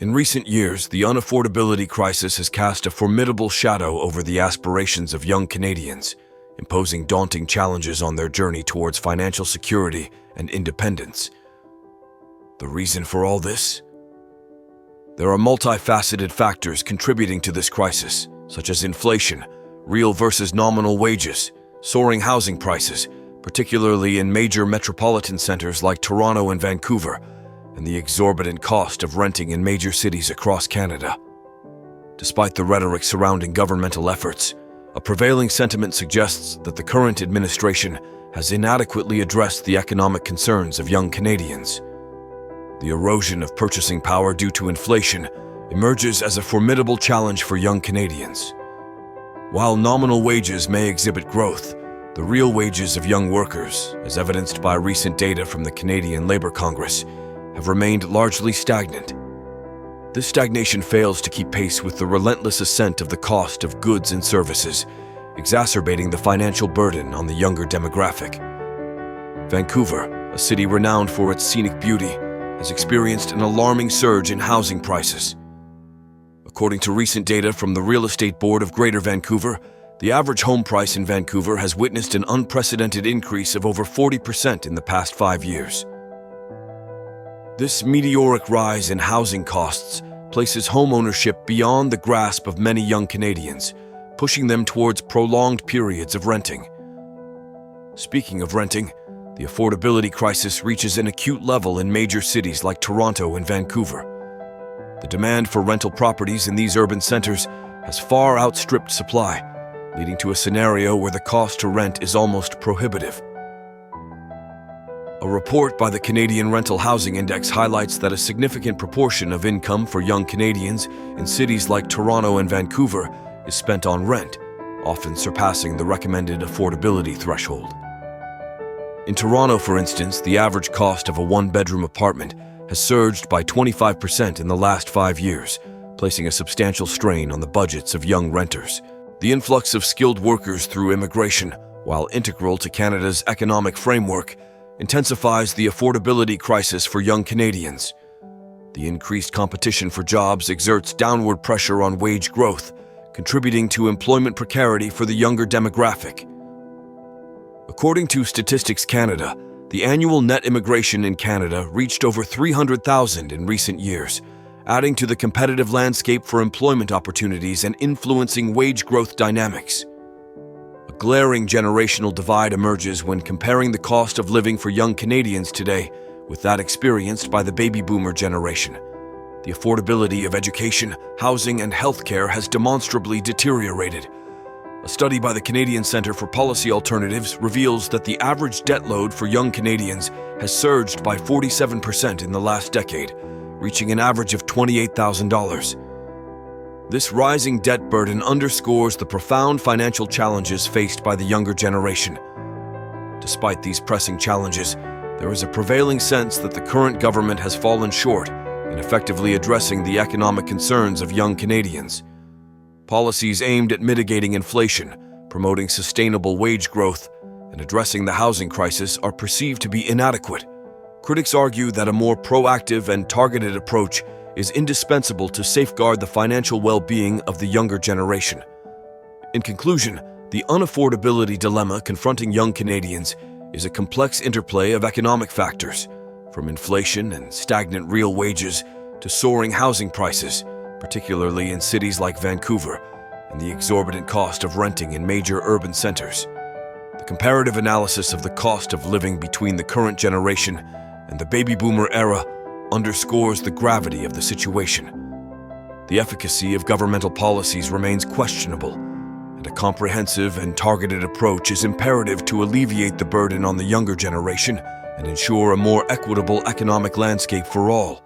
In recent years, the unaffordability crisis has cast a formidable shadow over the aspirations of young Canadians, imposing daunting challenges on their journey towards financial security and independence. The reason for all this? There are multifaceted factors contributing to this crisis, such as inflation, real versus nominal wages, soaring housing prices, particularly in major metropolitan centers like Toronto and Vancouver, and the exorbitant cost of renting in major cities across Canada. Despite the rhetoric surrounding governmental efforts, a prevailing sentiment suggests that the current administration has inadequately addressed the economic concerns of young Canadians. The erosion of purchasing power due to inflation emerges as a formidable challenge for young Canadians. While nominal wages may exhibit growth, the real wages of young workers, as evidenced by recent data from the Canadian Labour Congress, have remained largely stagnant. This stagnation fails to keep pace with the relentless ascent of the cost of goods and services, exacerbating the financial burden on the younger demographic. Vancouver, a city renowned for its scenic beauty, has experienced an alarming surge in housing prices. According to recent data from the Real Estate Board of Greater Vancouver, the average home price in Vancouver has witnessed an unprecedented increase of over 40% in the past 5 years. This meteoric rise in housing costs places homeownership beyond the grasp of many young Canadians, pushing them towards prolonged periods of renting. Speaking of renting, the affordability crisis reaches an acute level in major cities like Toronto and Vancouver. The demand for rental properties in these urban centers has far outstripped supply, leading to a scenario where the cost to rent is almost prohibitive. A report by the Canadian Rental Housing Index highlights that a significant proportion of income for young Canadians in cities like Toronto and Vancouver is spent on rent, often surpassing the recommended affordability threshold. In Toronto, for instance, the average cost of a one-bedroom apartment has surged by 25% in the last 5 years, placing a substantial strain on the budgets of young renters. The influx of skilled workers through immigration, while integral to Canada's economic framework, intensifies the affordability crisis for young Canadians. The increased competition for jobs exerts downward pressure on wage growth, contributing to employment precarity for the younger demographic. According to Statistics Canada, the annual net immigration in Canada reached over 300,000 in recent years, adding to the competitive landscape for employment opportunities and influencing wage growth dynamics. A glaring generational divide emerges when comparing the cost of living for young Canadians today with that experienced by the baby boomer generation. The affordability of education, housing, and healthcare has demonstrably deteriorated. A study by the Canadian Centre for Policy Alternatives reveals that the average debt load for young Canadians has surged by 47% in the last decade, reaching an average of $28,000. This rising debt burden underscores the profound financial challenges faced by the younger generation. Despite these pressing challenges, there is a prevailing sense that the current government has fallen short in effectively addressing the economic concerns of young Canadians. Policies aimed at mitigating inflation, promoting sustainable wage growth, and addressing the housing crisis are perceived to be inadequate. Critics argue that a more proactive and targeted approach is indispensable to safeguard the financial well-being of the younger generation. In conclusion, the unaffordability dilemma confronting young Canadians is a complex interplay of economic factors, from inflation and stagnant real wages to soaring housing prices, particularly in cities like Vancouver, and the exorbitant cost of renting in major urban centers. The comparative analysis of the cost of living between the current generation and the baby boomer era underscores the gravity of the situation. The efficacy of governmental policies remains questionable, and a comprehensive and targeted approach is imperative to alleviate the burden on the younger generation and ensure a more equitable economic landscape for all.